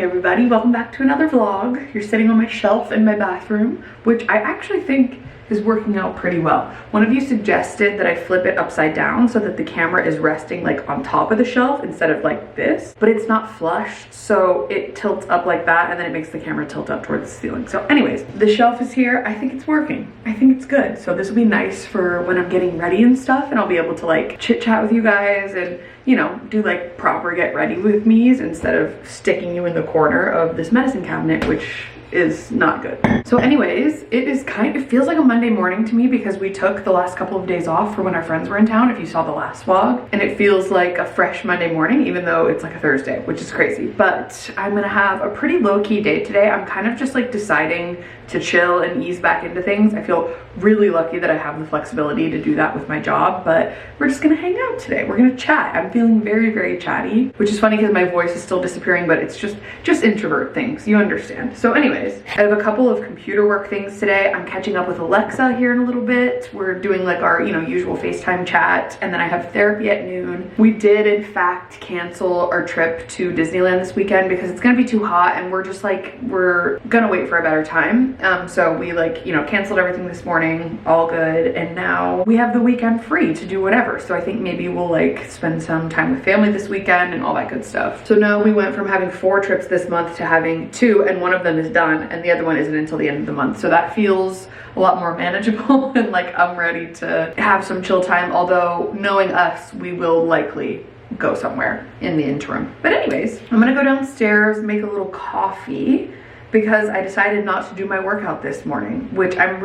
morning, everybody. Welcome back to another vlog. You're sitting on my shelf in my bathroom, which I actually think is working out pretty well. One of you suggested that I flip it upside down so that the camera is resting like on top of the shelf instead of like this, but it's not flush, so it tilts up like that and then it makes the camera tilt up towards the ceiling. So anyways, the shelf is here. I think it's working. I think it's good. So this will be nice for when I'm getting ready and stuff, and I'll be able to like chit chat with you guys and, you know, do like proper get ready with me's instead of sticking you in the corner of this medicine cabinet, which is not good. So anyways, it feels like a Monday morning to me because we took the last couple of days off for when our friends were in town, if you saw the last vlog, and it feels like a fresh Monday morning even though it's like a Thursday, which is crazy. But I'm gonna have a pretty low-key day today. I'm kind of just like deciding to chill and ease back into things. I feel really lucky that I have the flexibility to do that with my job, but we're just gonna hang out today. We're gonna chat. I'm feeling very, very chatty, which is funny because my voice is still disappearing, but it's just introvert things, you understand. So anyways, I have a couple of computer work things today. I'm catching up with Alexa here in a little bit. We're doing like our, you know, usual FaceTime chat, and then I have therapy at noon. We did in fact cancel our trip to Disneyland this weekend because it's gonna be too hot, and we're just like, we're gonna wait for a better time. So we like, you know, canceled everything this morning, all good, and now we have the weekend free to do whatever. So I think maybe we'll like spend some time with family this weekend and all that good stuff. So now we went from having 4 trips this month to having 2, and one of them is done and the other one isn't until the end of the month. So that feels a lot more manageable and like I'm ready to have some chill time, although knowing us, we will likely go somewhere in the interim. But anyways, I'm gonna go downstairs, make a little coffee, because I decided not to do my workout this morning, which I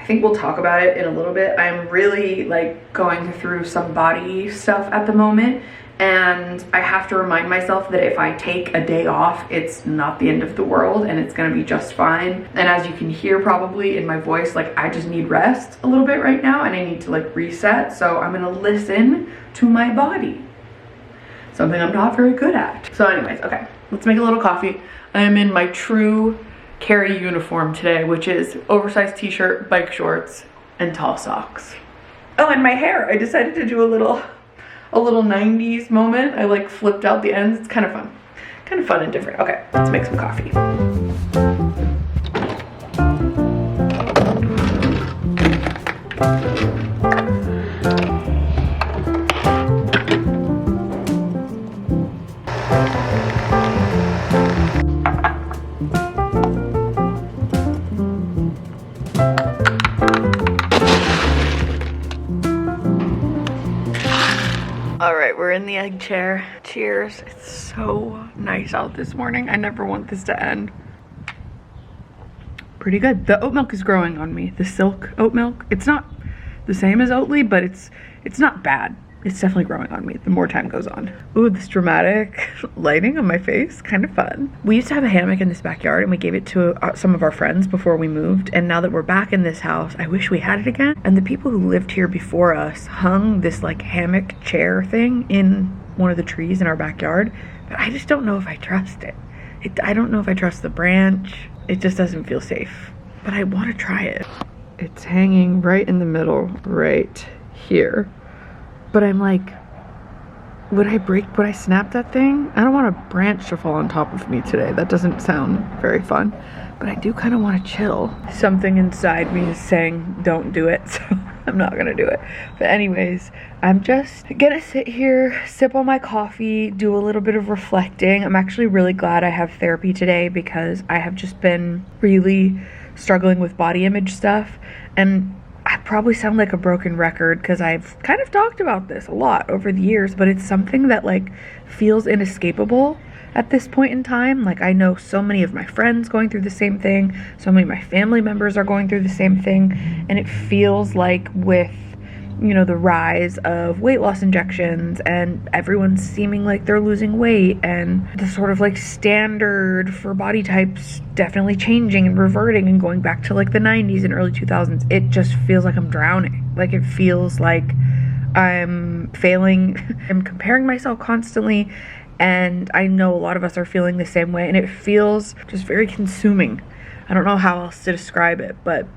think we'll talk about it in a little bit. I'm really like going through some body stuff at the moment, and I have to remind myself that if I take a day off, it's not the end of the world and it's gonna be just fine. And as you can hear probably in my voice, like I just need rest a little bit right now and I need to like reset. So I'm gonna listen to my body, something I'm not very good at. So anyways, okay, let's make a little coffee. I am in my true Carrie uniform today, which is oversized t-shirt, bike shorts, and tall socks. Oh, and my hair. I decided to do a little 90s moment. I like flipped out the ends. It's kind of fun and different. Okay, let's make some coffee. All right, we're in the egg chair. Cheers. It's so nice out this morning. I never want this to end. Pretty good. The oat milk is growing on me. The silk oat milk. It's not the same as Oatly, but it's not bad. It's definitely growing on me the more time goes on. Ooh, this dramatic lighting on my face, kind of fun. We used to have a hammock in this backyard and we gave it to some of our friends before we moved. And now that we're back in this house, I wish we had it again. And the people who lived here before us hung this like hammock chair thing in one of the trees in our backyard. But I just don't know if I trust it. I don't know if I trust the branch. It just doesn't feel safe, but I want to try it. It's hanging right in the middle, right here. But I'm like, would I snap that thing? I don't want a branch to fall on top of me today. That doesn't sound very fun, but I do kind of want to chill. Something inside me is saying, don't do it, so I'm not gonna do it. But anyways, I'm just gonna sit here, sip on my coffee, do a little bit of reflecting. I'm actually really glad I have therapy today because I have just been really struggling with body image stuff, and I probably sound like a broken record because I've kind of talked about this a lot over the years, but it's something that like feels inescapable at this point in time. Like I know so many of my friends going through the same thing, so many of my family members are going through the same thing, and it feels like with, you know, the rise of weight loss injections and everyone seeming like they're losing weight and the sort of like standard for body types definitely changing and reverting and going back to like the 90s and early 2000s, it just feels like I'm drowning. Like it feels like I'm failing. I'm comparing myself constantly, and I know a lot of us are feeling the same way, and it feels just very consuming. I don't know how else to describe it, but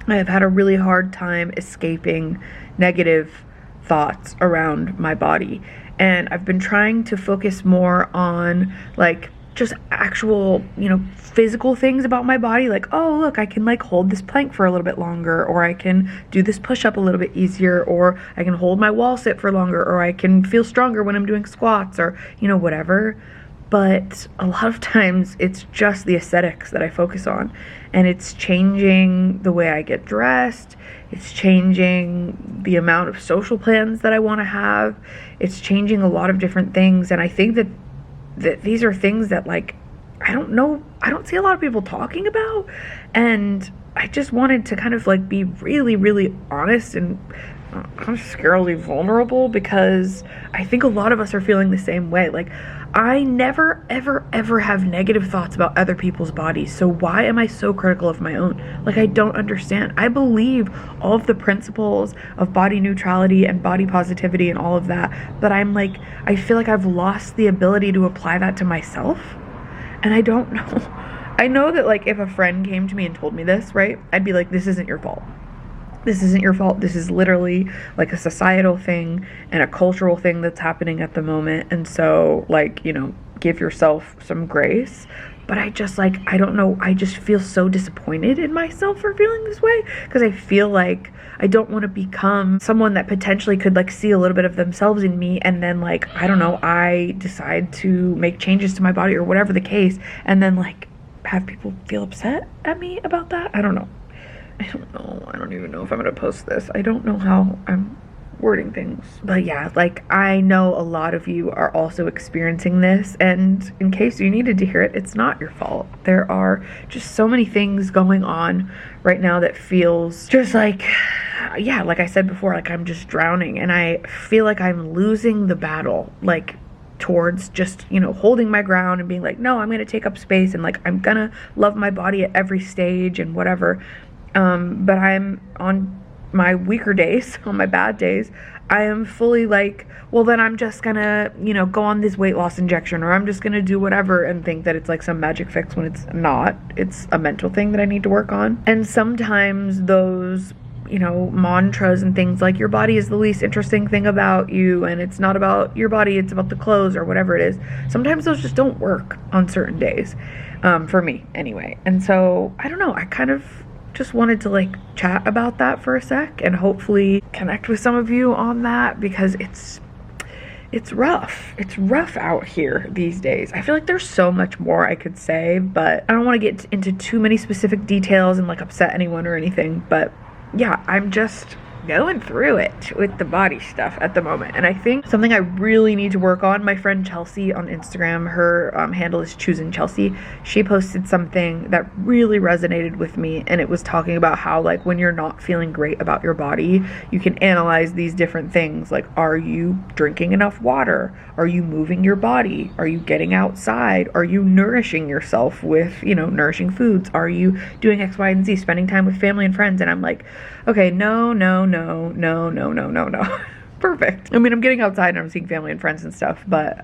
I have had a really hard time escaping negative thoughts around my body, and I've been trying to focus more on like just actual, you know, physical things about my body, like, oh look, I can like hold this plank for a little bit longer, or I can do this push-up a little bit easier, or I can hold my wall sit for longer, or I can feel stronger when I'm doing squats, or, you know, whatever. But a lot of times it's just the aesthetics that I focus on, and it's changing the way I get dressed, it's changing the amount of social plans that I want to have, it's changing a lot of different things. And I think that these are things that, like, I don't see a lot of people talking about, and I just wanted to kind of like be really, really honest and kind of scarily vulnerable, because I think a lot of us are feeling the same way. Like, I never, ever, ever have negative thoughts about other people's bodies, so why am I so critical of my own? Like, I don't understand. I believe all of the principles of body neutrality and body positivity and all of that, but I'm like, I feel like I've lost the ability to apply that to myself, and I don't know. I know that, like, if a friend came to me and told me this, right, I'd be like, this isn't your fault. This isn't your fault. This is literally like a societal thing and a cultural thing that's happening at the moment. And so, like, you know, give yourself some grace. But I just, like, I don't know. I just feel so disappointed in myself for feeling this way, because I feel like I don't want to become someone that potentially could, like, see a little bit of themselves in me, and then, like, I don't know, I decide to make changes to my body or whatever the case, and then, like, have people feel upset at me about that. I don't know. I don't know. I don't even know if I'm going to post this. I don't know how I'm wording things. But yeah, like, I know a lot of you are also experiencing this, and in case you needed to hear it, it's not your fault. There are just so many things going on right now that feels just like, yeah, like I said before, like I'm just drowning, and I feel like I'm losing the battle, like, towards just, you know, holding my ground and being like, no, I'm going to take up space, and like, I'm going to love my body at every stage and whatever. But I'm on my weaker days, on my bad days, I am fully like, well, then I'm just gonna, you know, go on this weight loss injection, or I'm just gonna do whatever, and think that it's like some magic fix when it's not. It's a mental thing that I need to work on. And sometimes those, you know, mantras and things like your body is the least interesting thing about you, and it's not about your body, it's about the clothes, or whatever it is. Sometimes those just don't work on certain days, for me anyway. And so, I don't know, I kind of just wanted to like chat about that for a sec and hopefully connect with some of you on that, because it's rough. It's rough out here these days. I feel like there's so much more I could say, but I don't want to get into too many specific details and like upset anyone or anything. But yeah, I'm just going through it with the body stuff at the moment. And I think something I really need to work on, my friend Chelsea on Instagram, her handle is Choosing Chelsea. She posted something that really resonated with me, and it was talking about how, like, when you're not feeling great about your body, you can analyze these different things. Like, are you drinking enough water? Are you moving your body? Are you getting outside? Are you nourishing yourself with, you know, nourishing foods? Are you doing X, Y, and Z, spending time with family and friends? And I'm like, okay, no. Perfect. I mean, I'm getting outside and I'm seeing family and friends and stuff, but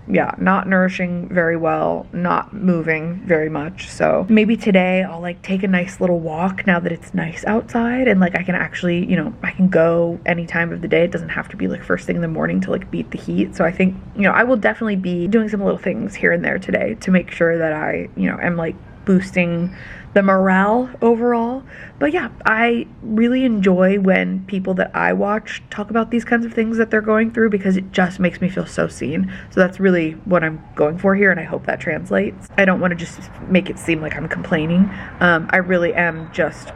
yeah, not nourishing very well, not moving very much. So maybe today I'll like take a nice little walk now that it's nice outside, and like I can actually, you know, I can go any time of the day. It doesn't have to be like first thing in the morning to like beat the heat. So I think, you know, I will definitely be doing some little things here and there today to make sure that I, you know, am like boosting the morale overall. But yeah, I really enjoy when people that I watch talk about these kinds of things that they're going through, because it just makes me feel so seen. So that's really what I'm going for here, and I hope that translates. I don't want to just make it seem like I'm complaining. I really am just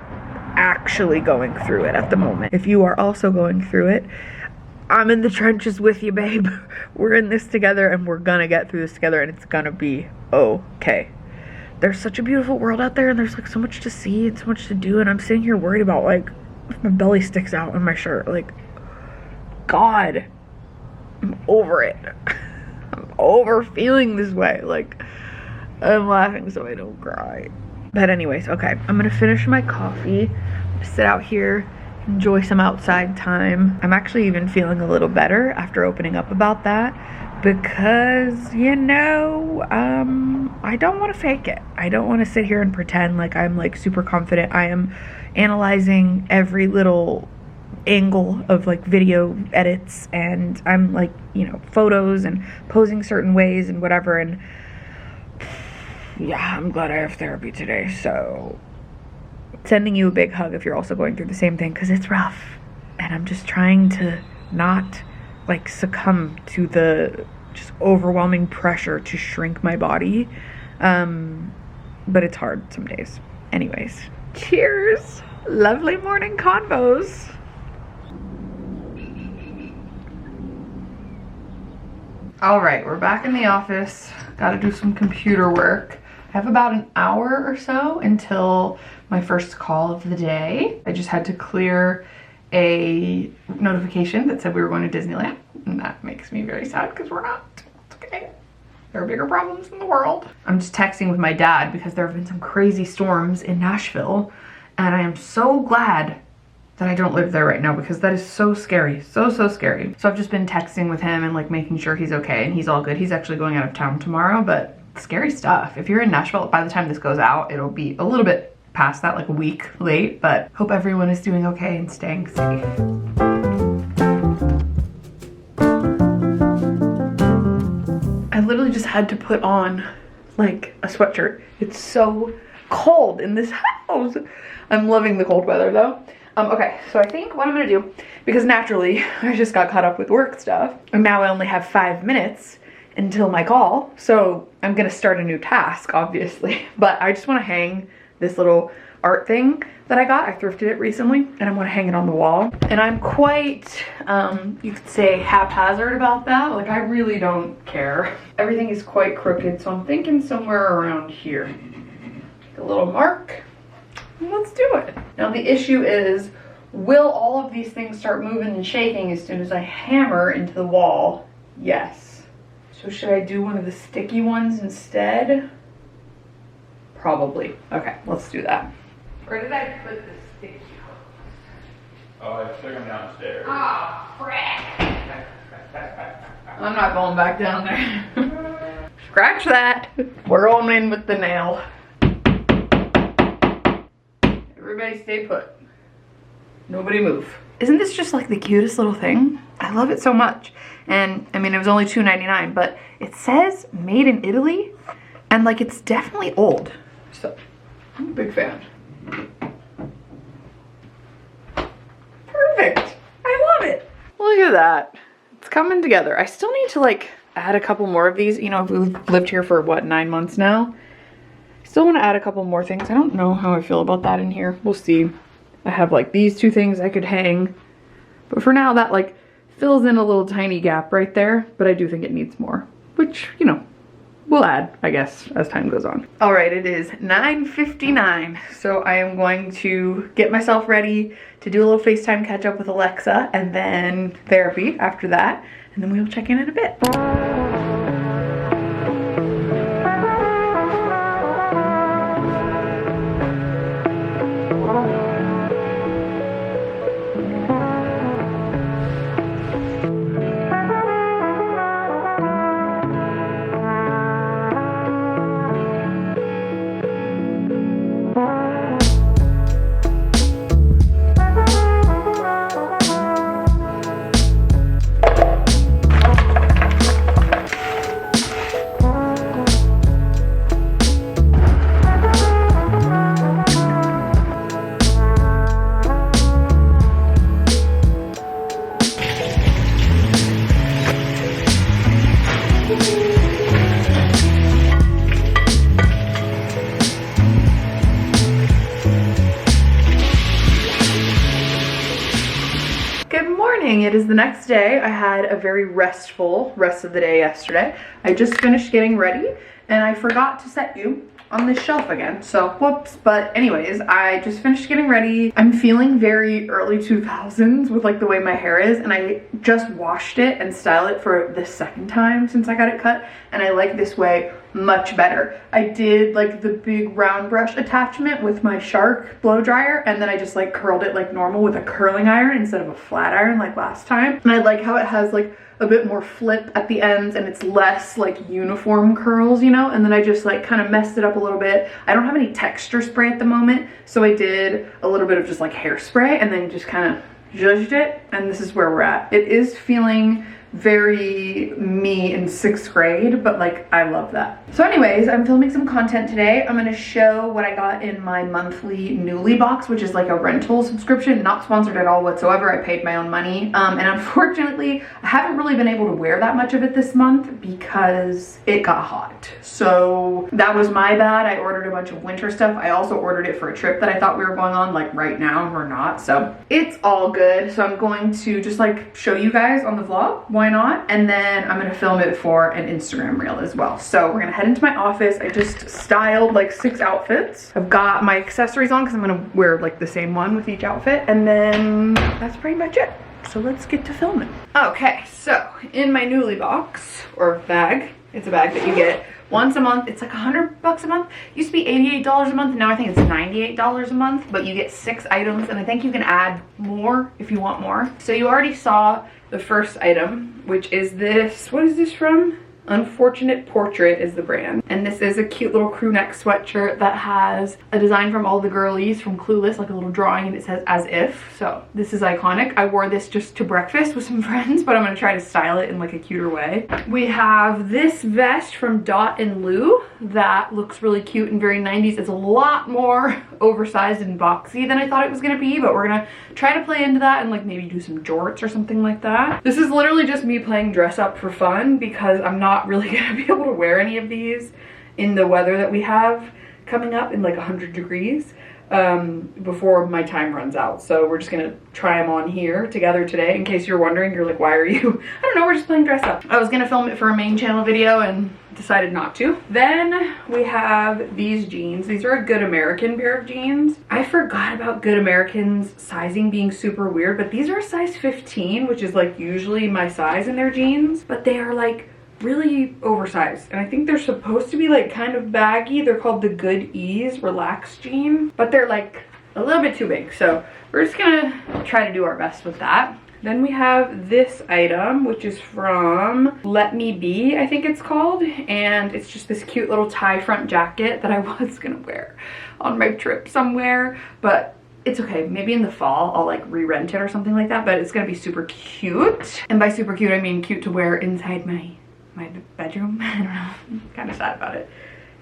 actually going through it at the moment. If you are also going through it, I'm in the trenches with you, babe. We're in this together, and we're gonna get through this together, and it's gonna be okay. There's such a beautiful world out there, and there's like so much to see and so much to do, and I'm sitting here worried about like if my belly sticks out in my shirt. Like, God, I'm over it. I'm over feeling this way. Like, I'm laughing so I don't cry. But anyways, okay, I'm gonna finish my coffee, sit out here, enjoy some outside time. I'm actually even feeling a little better after opening up about that, because, you know, I don't want to fake it. I don't want to sit here and pretend like I'm like super confident. I am analyzing every little angle of like video edits, and I'm like, you know, photos and posing certain ways and whatever, and yeah, I'm glad I have therapy today. So sending you a big hug if you're also going through the same thing, because it's rough. And I'm just trying to not like succumb to the just overwhelming pressure to shrink my body. But it's hard some days. Anyways, cheers. Lovely morning convos. All right, we're back in the office. Got to do some computer work. I have about an hour or so until my first call of the day. I just had to clear a notification that said we were going to Disneyland, and that makes me very sad because we're not. It's okay. There are bigger problems in the world. I'm just texting with my dad because there have been some crazy storms in Nashville, and I am so glad that I don't live there right now because that is so scary. So scary. So I've just been texting with him and like making sure he's okay and he's all good. He's actually going out of town tomorrow, but scary stuff. If you're in Nashville, by the time this goes out, it'll be a little bit past that, like a week late, but hope everyone is doing okay and staying safe. I literally just had to put on like a sweatshirt. It's so cold in this house. I'm loving the cold weather though. Okay, so I think what I'm gonna do, because naturally I just got caught up with work stuff, and now I only have 5 minutes until my call, so I'm gonna start a new task, obviously. But I just wanna hang this little art thing that I got. I thrifted it recently, and I wanna hang it on the wall. And I'm quite, you could say, haphazard about that. Like, I really don't care. Everything is quite crooked, so I'm thinking somewhere around here. A little mark. Let's do it. Now the issue is, will all of these things start moving and shaking as soon as I hammer into the wall? Yes. So should I do one of the sticky ones instead? Probably. Okay, let's do that. Where did I put the sticky ones? Oh, I took them downstairs. Ah, frick. I'm not going back down there. Scratch that. We're going in with the nail. Everybody stay put. Nobody move. Isn't this just like the cutest little thing? I love it so much. And I mean, it was only $2.99, but it says made in Italy, and like it's definitely old. So I'm a big fan. Perfect. I love it. Look at that. It's coming together. I still need to like add a couple more of these. You know, we've lived here for what, 9 months now? Still want to add a couple more things. I don't know how I feel about that in here. We'll see. I have like these 2 things I could hang. But for now, that like fills in a little tiny gap right there. But I do think it needs more. Which, you know, we'll add, I guess, as time goes on. All right, it is 9:59. So I am going to get myself ready to do a little FaceTime catch up with Alexa. And then therapy after that. And then we'll check in a bit. It is the next day. I had a very restful rest of the day yesterday. I just finished getting ready and I forgot to set you on this shelf again, so whoops. But anyways, I just finished getting ready. I'm feeling very early 2000s with like the way my hair is, and I just washed it and styled it for the second time since I got it cut, and I like this way much better. I did like the big round brush attachment with my Shark blow dryer, and then I just like curled it like normal with a curling iron instead of a flat iron like last time. And I like how it has like a bit more flip at the ends and it's less like uniform curls, you know. And then I just like kind of messed it up a little bit. I don't have any texture spray at the moment, so I did a little bit of just like hairspray and then just kind of zhuzhed it, and this is where we're at. It is feeling very me in 6th grade, but like I love that. So anyways, I'm filming some content today. I'm gonna show what I got in my monthly Newly box, which is like a rental subscription, not sponsored at all whatsoever. I paid my own money. And unfortunately, I haven't really been able to wear that much of it this month because it got hot. So that was my bad. I ordered a bunch of winter stuff. I also ordered it for a trip that I thought we were going on, like right now, and we're not. So it's all good. So I'm going to just like show you guys on the vlog. Why not? And then I'm gonna film it for an Instagram reel as well. So we're gonna head into my office. I just styled like 6 outfits. I've got my accessories on because I'm gonna wear like the same one with each outfit, and then that's pretty much it. So let's get to filming. Okay, so in my Newly box or bag, it's a bag that you get once a month. It's like $100 a month. It used to be $88 a month. Now I think it's $98 a month, but you get 6 items, and I think you can add more if you want more. So you already saw the first item, which is this. What is this from? Unfortunate Portrait is the brand, and this is a cute little crew neck sweatshirt that has a design from all the girlies from Clueless, like a little drawing, and it says as if. So this is iconic. I wore this just to breakfast with some friends, but I'm gonna try to style it in like a cuter way. We have this vest from Dot and Lou that looks really cute and very 90s. It's a lot more oversized and boxy than I thought it was gonna be, but we're gonna try to play into that and like maybe do some jorts or something like that. This is literally just me playing dress up for fun because I'm not really gonna be able to wear any of these in the weather that we have coming up in like 100 degrees before my time runs out. So we're just gonna try them on here together today. In case you're wondering, you're like, why are you? I don't know, we're just playing dress up. I was gonna film it for a main channel video and decided not to. Then we have these jeans. These are a Good American pair of jeans. I forgot about Good American's sizing being super weird, but these are a size 15, which is like usually my size in their jeans, but they are like really oversized, and I think they're supposed to be like kind of baggy. They're called the Good Ease Relax jean, but they're like a little bit too big, so we're just gonna try to do our best with that. Then we have this item, which is from Let Me Be, I think it's called, and it's just this cute little tie front jacket that I was gonna wear on my trip somewhere, but it's okay. Maybe in the fall I'll like re-rent it or something like that, but it's gonna be super cute. And by super cute, I mean cute to wear inside my bedroom. I don't know, I'm kind of sad about it.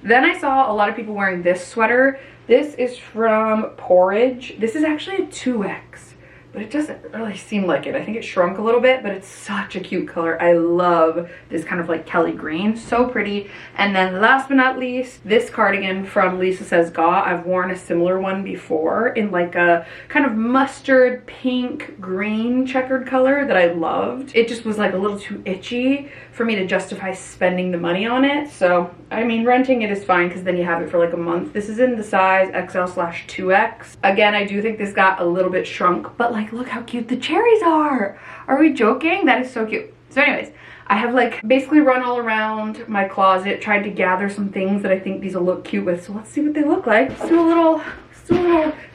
Then I saw a lot of people wearing this sweater. This is from Porridge. This is actually a 2X, but it doesn't really seem like it. I think it shrunk a little bit, but it's such a cute color. I love this kind of like Kelly green, so pretty. And then last but not least, this cardigan from Lisa Says Ga. I've worn a similar one before in like a kind of mustard pink green checkered color that I loved. It just was like a little too itchy for me to justify spending the money on it. So I mean, renting it is fine because then you have it for like a month. This is in the size XL/2X. Again, I do think this got a little bit shrunk, but like look how cute the cherries are. Are we joking? That is so cute. So anyways, I have like basically run all around my closet, tried to gather some things that I think these will look cute with. So let's see what they look like. Let's do a little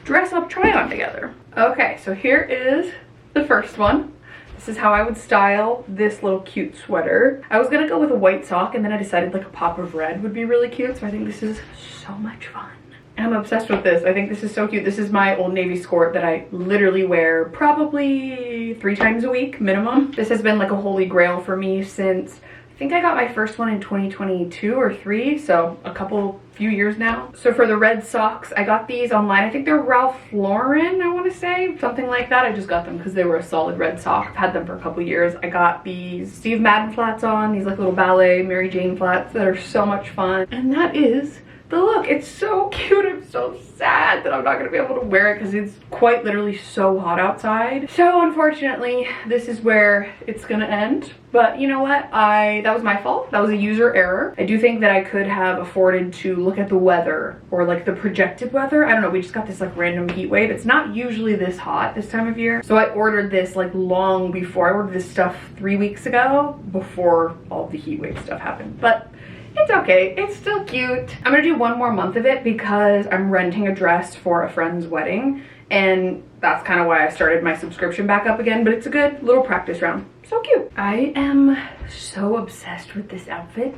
dress up try on together. Okay, so here is the first one. This is how I would style this little cute sweater. I was gonna go with a white sock, and then I decided like a pop of red would be really cute. So I think this is so much fun. I'm obsessed with this. I think this is so cute. This is my Old Navy skirt that I literally wear probably 3 times a week minimum. This has been like a holy grail for me since I think I got my first one in 2022 or 3, so a few years now. So for the red socks, I got these online. I think they're Ralph Lauren, I want to say, something like that. I just got them because they were a solid red sock. I've had them for a couple years. I got these Steve Madden flats on, these like little ballet Mary Jane flats that are so much fun. And that is the look. It's so cute. I'm so sad that I'm not gonna be able to wear it because it's quite literally so hot outside. So unfortunately, this is where it's gonna end. But you know what? That was my fault. That was a user error. I do think that I could have afforded to look at the weather or like the projected weather. I don't know, we just got this like random heat wave. It's not usually this hot this time of year. So I ordered this like long before. I ordered this stuff 3 weeks ago before all the heat wave stuff happened. But it's okay, it's still cute. I'm gonna do 1 more month of it because I'm renting a dress for a friend's wedding, and that's kind of why I started my subscription back up again, but it's a good little practice round. So cute. I am so obsessed with this outfit.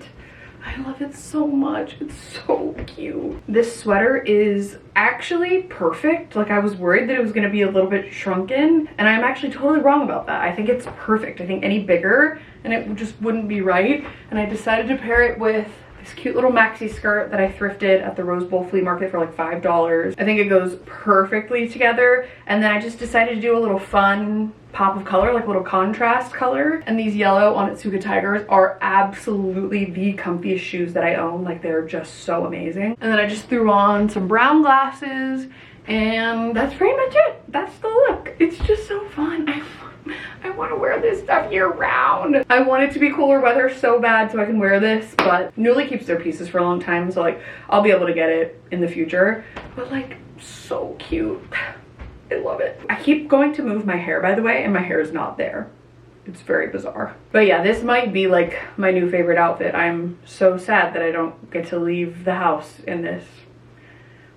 I love it so much. It's so cute. This sweater is actually perfect. Like, I was worried that it was gonna be a little bit shrunken, and I'm actually totally wrong about that. I think it's perfect. I think any bigger and it just wouldn't be right. And I decided to pair it with this cute little maxi skirt that I thrifted at the Rose Bowl flea market for like $5. I think it goes perfectly together. And then I just decided to do a little fun pop of color, like a little contrast color. And these yellow Onitsuka Tigers are absolutely the comfiest shoes that I own. Like, they're just so amazing. And then I just threw on some brown glasses, and that's pretty much it. That's the look. It's just so fun. I want to wear this stuff year round. I want it to be cooler weather so bad so I can wear this, but Nuuly keeps their pieces for a long time, so like I'll be able to get it in the future. But like, so cute. I love it. I keep going to move my hair, by the way, and my hair is not there. It's very bizarre. But yeah, this might be like my new favorite outfit. I'm so sad that I don't get to leave the house in this.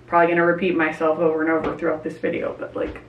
Probably gonna repeat myself over and over throughout this video, but like,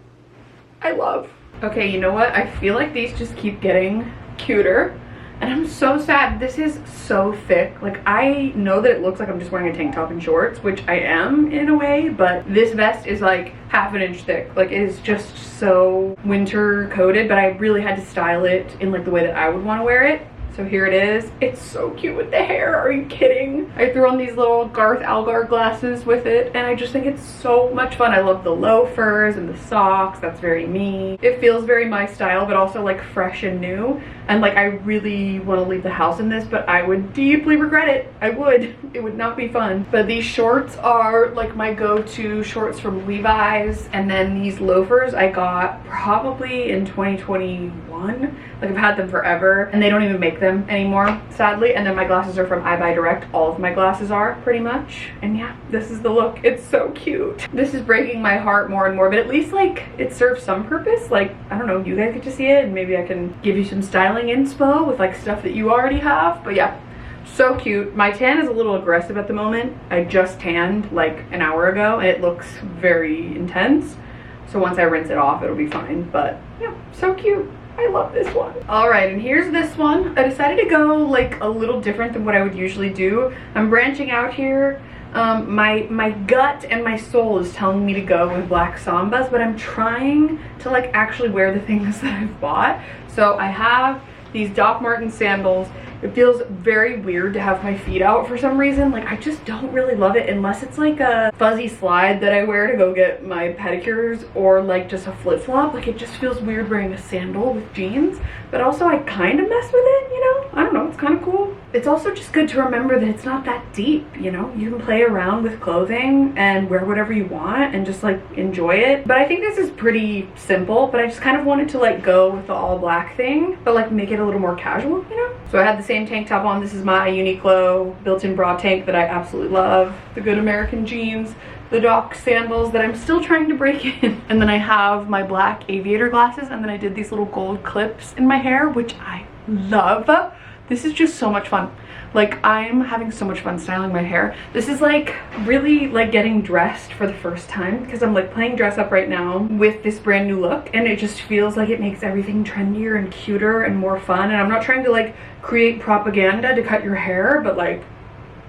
I love. Okay, you know what? I feel like these just keep getting cuter, and I'm so sad. This is so thick. Like, I know that it looks like I'm just wearing a tank top and shorts, which I am in a way, but this vest is like half an inch thick. Like, it is just so winter coated, but I really had to style it in like the way that I would want to wear it. So here it is. It's so cute with the hair. Are you kidding? I threw on these little Garth Algar glasses with it, and I just think it's so much fun. I love the loafers and the socks. That's very me. It feels very my style, but also like fresh and new. And like, I really want to leave the house in this, but I would deeply regret it. I would. It would not be fun. But these shorts are like my go-to shorts from Levi's. And then these loafers I got probably in 2021. Like, I've had them forever, and they don't even make them anymore, sadly. And then my glasses are from I Buy Direct. All of my glasses are, pretty much. And yeah, this is the look. It's so cute. This is breaking my heart more and more, but at least like it serves some purpose. Like, I don't know, you guys get to see it, and maybe I can give you some styling inspo with like stuff that you already have. But yeah, so cute. My tan is a little aggressive at the moment. I just tanned like an hour ago, and it looks very intense. So once I rinse it off, it'll be fine. But yeah, so cute. I love this one. All right, and here's this one. I decided to go like a little different than what I would usually do. I'm branching out here. My gut and my soul is telling me to go with black Sambas, but I'm trying to like actually wear the things that I've bought. So I have these Doc Martens sandals. It feels very weird to have my feet out for some reason. Like, I just don't really love it unless it's like a fuzzy slide that I wear to go get my pedicures, or like just a flip-flop. Like, it just feels weird wearing a sandal with jeans, but also I kind of mess with it, you know? I don't know, it's kind of cool. It's also just good to remember that it's not that deep, you know? You can play around with clothing and wear whatever you want and just like enjoy it. But I think this is pretty simple, but I just kind of wanted to like go with the all black thing, but like make it a little more casual, you know? So I had the same tank top on. This is my Uniqlo built-in bra tank that I absolutely love. The Good American jeans, the Doc sandals that I'm still trying to break in. And then I have my black aviator glasses, and then I did these little gold clips in my hair, which I love. This is just so much fun. Like, I'm having so much fun styling my hair. This is like really like getting dressed for the first time, because I'm like playing dress up right now with this brand new look, and it just feels like it makes everything trendier and cuter and more fun. And I'm not trying to like create propaganda to cut your hair, but like,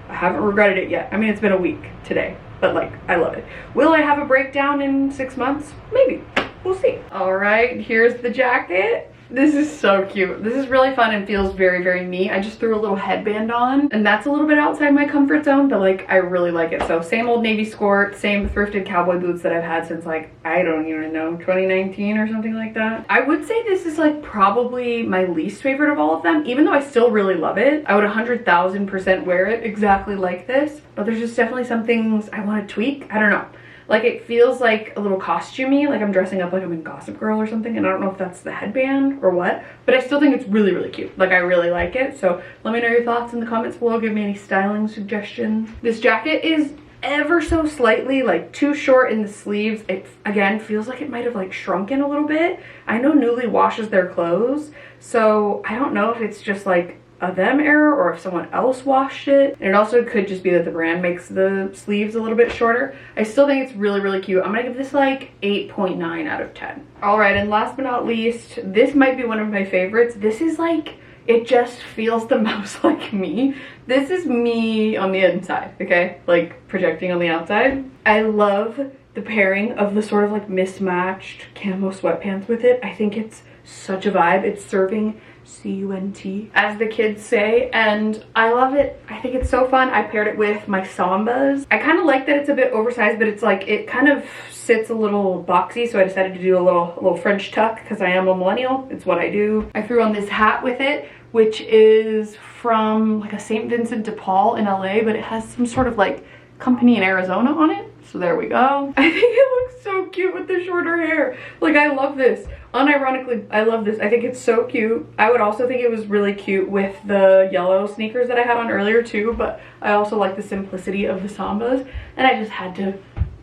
I haven't regretted it yet. I mean, it's been a week today, but like, I love it. Will I have a breakdown in 6 months? Maybe. We'll see. All right, here's the jacket. This is so cute. This is really fun and feels very, very me. I just threw a little headband on, and that's a little bit outside my comfort zone, but like, I really like it. So same old navy skirt, same thrifted cowboy boots that I've had since like, I don't even know, 2019 or something like that. I would say this is like probably my least favorite of all of them, even though I still really love it. I would 100,000% wear it exactly like this, but there's just definitely some things I want to tweak. I don't know. Like, it feels like a little costumey, like I'm dressing up like I'm in Gossip Girl or something, and I don't know if that's the headband or what, but I still think it's really, really cute. Like, I really like it. So let me know your thoughts in the comments below. Give me any styling suggestions. This jacket is ever so slightly like too short in the sleeves. It again feels like it might have like shrunken a little bit. I know Nuuly washes their clothes, so I don't know if it's just like a them error or if someone else washed it. And it also could just be that the brand makes the sleeves a little bit shorter. I still think it's really, really cute. I'm gonna give this like 8.9 out of 10. All right, and last but not least, this might be one of my favorites. This is like it just feels the most like me. This is me on the inside, okay? Like projecting on the outside. I love the pairing of the sort of like mismatched camo sweatpants with it. I think it's such a vibe. It's serving C-U-N-T, as the kids say, and I love it. I think it's so fun. I paired it with my Sambas. I kind of like that it's a bit oversized, but it's like, it kind of sits a little boxy, so I decided to do a little French tuck because I am a millennial. It's what I do. I threw on this hat with it, which is from like a St. Vincent de Paul in LA, but it has some sort of like company in Arizona on it. So there we go. I think it looks so cute with the shorter hair. Like, I love this. Unironically, I love this. I think it's so cute. I would also think it was really cute with the yellow sneakers that I had on earlier too, but I also like the simplicity of the Sambas, and I just had to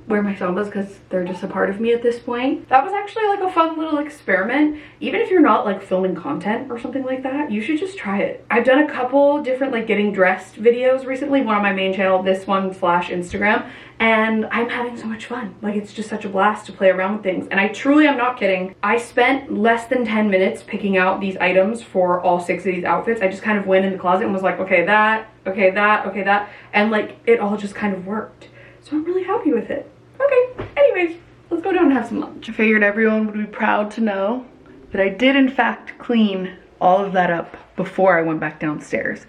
wear my Sambas because they're just a part of me at this point. That was actually like a fun little experiment. Even if you're not like filming content or something like that, you should just try it. I've done a couple different like getting dressed videos recently, one on my main channel, this one / Instagram, and I'm having so much fun. Like, it's just such a blast to play around with things. And I truly am not kidding. I spent less than 10 minutes picking out these items for all 6 of these outfits. I just kind of went in the closet and was like, okay, that, okay, that, okay, that. And like, it all just kind of worked. So I'm really happy with it. Okay, anyways, let's go down and have some lunch. I figured everyone would be proud to know that I did in fact clean all of that up before I went back downstairs,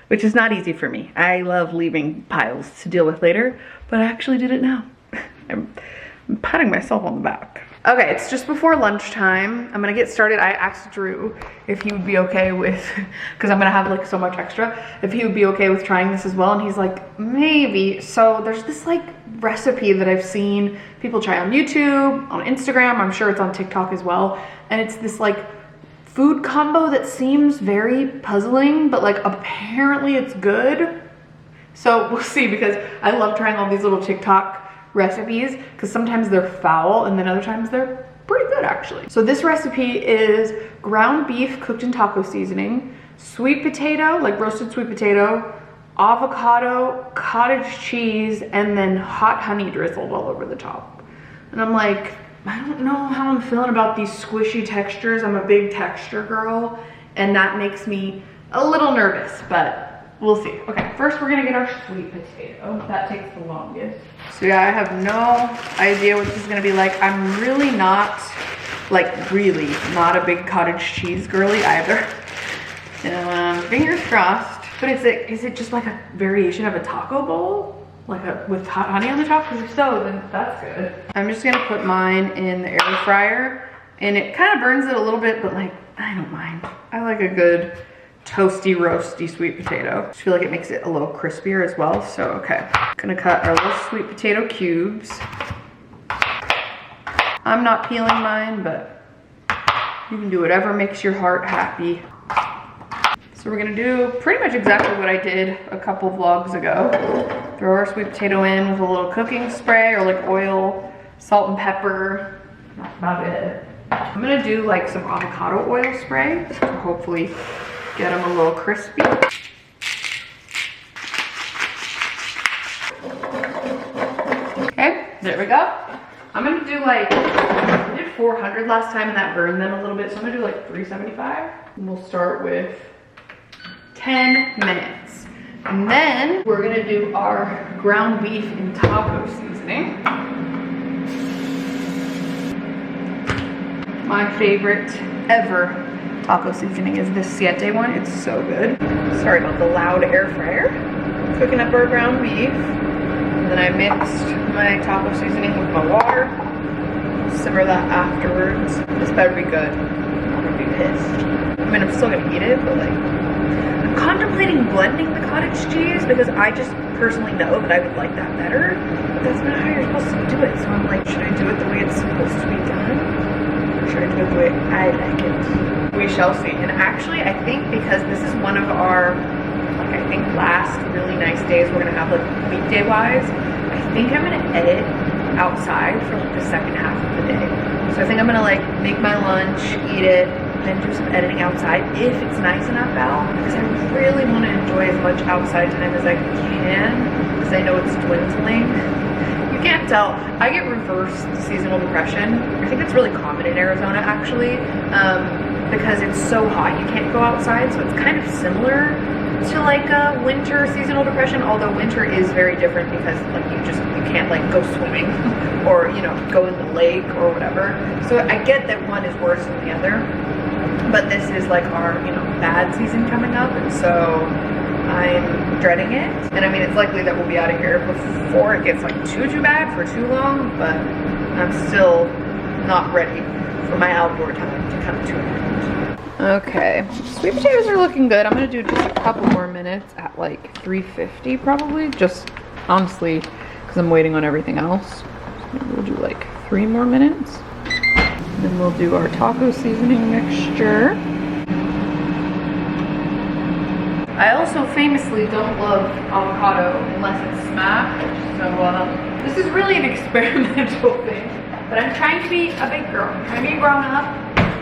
which is not easy for me. I love leaving piles to deal with later, but I actually did it now. I'm patting myself on the back. Okay, it's just before lunchtime. I'm gonna get started. I asked Drew if he would be okay with, because I'm gonna have like so much extra, if he would be okay with trying this as well, and he's like, maybe. So there's this like recipe that I've seen people try on YouTube, on Instagram, I'm sure it's on TikTok as well, and it's this like food combo that seems very puzzling, but like apparently it's good. So we'll see, because I love trying all these little TikTok recipes because sometimes they're foul and then other times they're pretty good actually. So this recipe is ground beef cooked in taco seasoning, sweet potato, like roasted sweet potato, avocado, cottage cheese, and then hot honey drizzled all over the top. And I'm like, I don't know how I'm feeling about these squishy textures. I'm a big texture girl, and that makes me a little nervous, but we'll see. Okay, first we're gonna get our sweet potato. That takes the longest. So yeah, I have no idea what this is gonna be like. I'm really not, like really not a big cottage cheese girly either. Fingers crossed. But is it just like a variation of a taco bowl? Like with hot honey on the top? Because if so, then that's good. I'm just gonna put mine in the air fryer, and it kind of burns it a little bit, but like, I don't mind. I like a good toasty, roasty sweet potato. I just feel like it makes it a little crispier as well, so okay. Gonna cut our little sweet potato cubes. I'm not peeling mine, but you can do whatever makes your heart happy. So we're gonna do pretty much exactly what I did a couple vlogs ago. Throw our sweet potato in with a little cooking spray or like oil, salt and pepper. That's about it. I'm gonna do like some avocado oil spray to hopefully get them a little crispy. Okay, there we go. I'm gonna do like, I did 400 last time and that burned them a little bit, so I'm gonna do like 375. And we'll start with 10 minutes. And then we're gonna do our ground beef in taco seasoning. My favorite ever taco seasoning is this Siete one. It's so good. Sorry about the loud air fryer. Cooking up our ground beef. And then I mixed my taco seasoning with my water. Simmer that afterwards. This better be good. I'm gonna be pissed. I mean, I'm still gonna eat it, but like, I'm contemplating blending the cottage cheese because I just personally know that I would like that better. But that's not how you're supposed to do it. So I'm like, should I do it the way it's supposed to be done? Or should I do it the way I like it? We shall see. And actually, I think because this is one of our, like, I think last really nice days we're gonna have like weekday wise, I think I'm gonna edit outside for like the second half of the day. So I think I'm gonna like make my lunch, eat it, then do some editing outside if it's nice enough out, because I really want to enjoy as much outside time as I can, because I know it's dwindling. You can't tell. I get reverse seasonal depression. I think it's really common in Arizona actually. because it's so hot you can't go outside. So it's kind of similar to like a winter seasonal depression, although winter is very different because like you can't like go swimming or, you know, go in the lake or whatever. So I get that one is worse than the other, but this is like our, you know, bad season coming up, and so I'm dreading it. And I mean, it's likely that we'll be out of here before it gets like too bad for too long, but I'm still not ready for my outdoor time to come to an end. Okay, sweet potatoes are looking good. I'm gonna do just a couple more minutes at like 350 probably, just honestly, because I'm waiting on everything else. So maybe we'll do like 3 more minutes. Then we'll do our taco seasoning mixture. I also famously don't love avocado unless it's smashed, so this is really an experimental thing. But I'm trying to be a big girl. I'm trying to be a grown up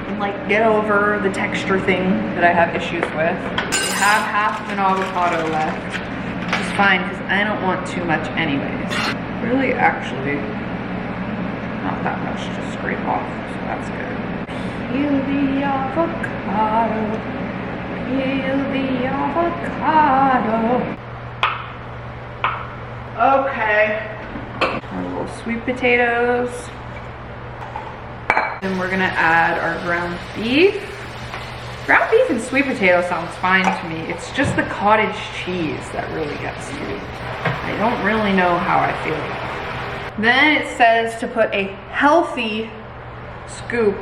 and like get over the texture thing that I have issues with. We have half of an avocado left, which is fine because I don't want too much anyways. Really, actually, not that much to scrape off, so that's good. Peel the avocado. Peel the avocado. Okay. Our little sweet potatoes. Then we're gonna add our ground beef. Ground beef and sweet potato sounds fine to me. It's just the cottage cheese that really gets to me. I don't really know how I feel about it. Then it says to put a healthy scoop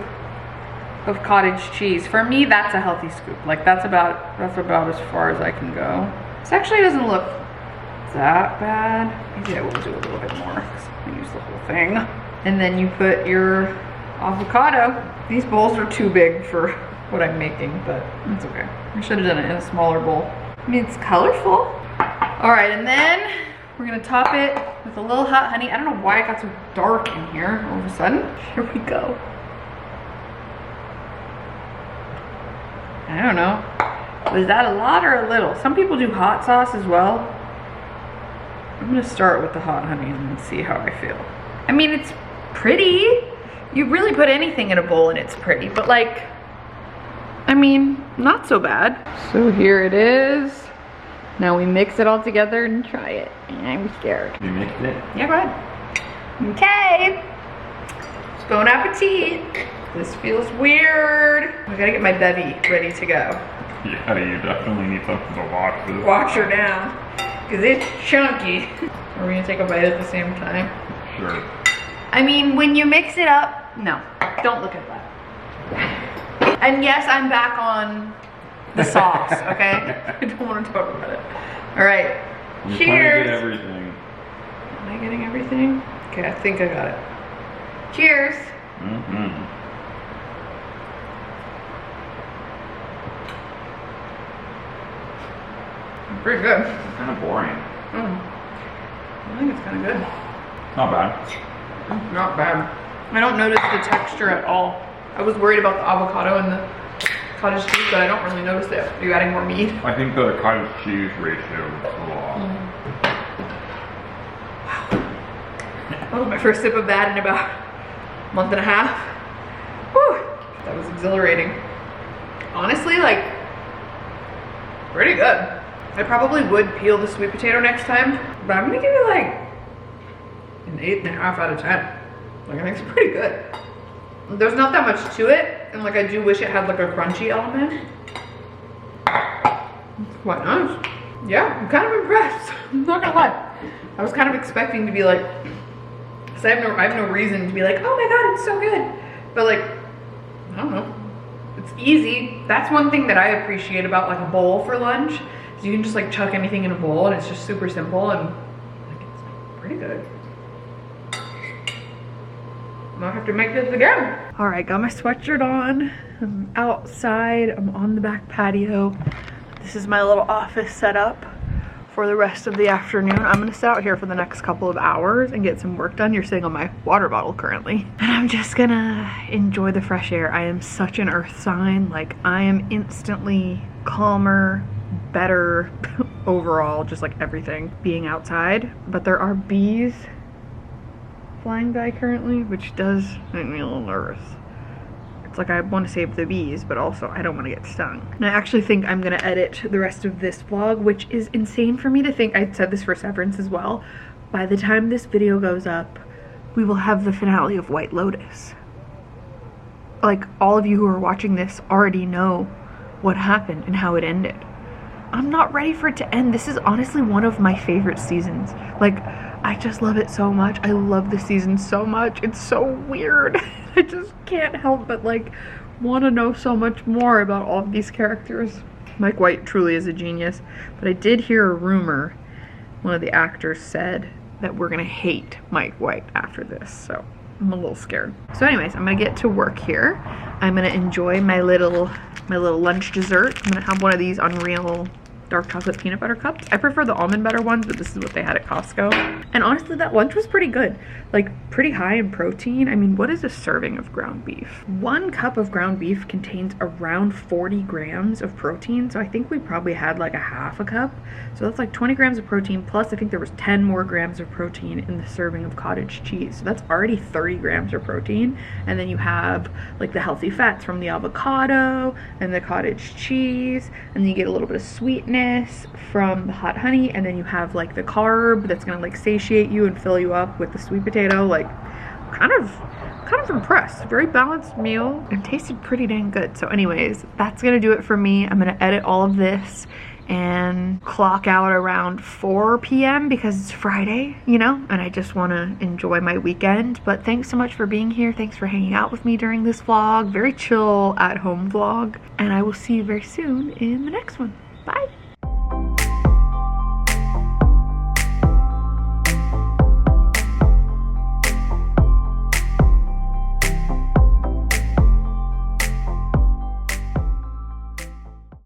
of cottage cheese. For me, that's a healthy scoop. Like that's about as far as I can go. This actually doesn't look that bad. Maybe I will do a little bit more because I'm gonna use the whole thing. And then you put your avocado. These bowls are too big for what I'm making, but it's okay. I should have done it in a smaller bowl. I mean, it's colorful. All right, and then we're gonna top it with a little hot honey. I don't know why it got so dark in here all of a sudden. Here we go. I don't know. Was that a lot or a little? Some people do hot sauce as well. I'm gonna start with the hot honey and then see how I feel. I mean, it's pretty. You really put anything in a bowl and it's pretty, but like, I mean, not so bad. So here it is. Now we mix it all together and try it. I'm scared. You mixed it? Yeah, go ahead. Okay. Bon appetit. This feels weird. I gotta get my bevy ready to go. Yeah, you definitely need something to wash this. Wash her down, because it's chunky. Are we gonna take a bite at the same time? Sure. I mean, when you mix it up, no, don't look at that. And yes, I'm back on the sauce, okay? I don't want to talk about it. All right, I'm cheers. trying to get everything. Am I getting everything? Okay, I think I got it. Cheers. Mm-hmm. Pretty good. It's kind of boring. I think it's kind of good. Not bad. Not bad. I don't notice the texture at all. I was worried about the avocado and the cottage cheese, but I don't really notice it. Are you adding more meat? I think the cottage cheese ratio is a little off. Wow. That was my first sip of that in about a month and a half. Whew. That was exhilarating. Honestly, like, pretty good. I probably would peel the sweet potato next time, but I'm gonna give it like an 8.5 out of 10. Like, I think it's pretty good. There's not that much to it, and like I do wish it had like a crunchy element. It's quite nice. Yeah, I'm kind of impressed. I'm not gonna lie. I was kind of expecting to be like, because I have no reason to be like, oh my god, it's so good. But like, I don't know. It's easy. That's one thing that I appreciate about like a bowl for lunch. You can just like chuck anything in a bowl and it's just super simple and like it's pretty good. I might have to make this again. All right, got my sweatshirt on. I'm outside, I'm on the back patio. This is my little office setup for the rest of the afternoon. I'm gonna sit out here for the next couple of hours and get some work done. You're sitting on my water bottle currently. And I'm just gonna enjoy the fresh air. I am such an earth sign. Like I am instantly calmer, better overall, just like everything being outside. But there are bees flying by currently, which does make me a little nervous. It's like I want to save the bees, but also I don't want to get stung. And I actually think I'm gonna edit the rest of this vlog, which is insane for me to think. I said this for Severance as well. By the time this video goes up, we will have the finale of White Lotus. Like, all of you who are watching this already know what happened and how it ended. I'm not ready for it to end. This is honestly one of my favorite seasons. Like, I just love it so much. I love this season so much. It's so weird. I just can't help but like want to know so much more about all of these characters. Mike White truly is a genius, but I did hear a rumor. One of the actors said that we're gonna hate Mike White after this, so I'm a little scared. So anyways, I'm gonna get to work here. I'm gonna enjoy my little lunch dessert. I'm gonna have one of these Unreal dark chocolate peanut butter cups. I prefer the almond butter ones, but this is what they had at Costco. And honestly, that lunch was pretty good. Like, pretty high in protein. I mean, what is a serving of ground beef? 1 cup of ground beef contains around 40 grams of protein, so I think we probably had like a half a cup. So that's like 20 grams of protein, plus I think there was 10 more grams of protein in the serving of cottage cheese. So that's already 30 grams of protein. And then you have like the healthy fats from the avocado and the cottage cheese, and then you get a little bit of sweetness from the hot honey, and then you have like the carb that's gonna like satiate you and fill you up with the sweet potato. Like, kind of impressed. Very balanced meal and tasted pretty dang good. So anyways, that's gonna do it for me. I'm gonna edit all of this and clock out around 4 p.m. because it's Friday, you know, and I just want to enjoy my weekend. But thanks so much for being here. Thanks for hanging out with me during this vlog. Very chill at home vlog, and I will see you very soon in the next one. Bye.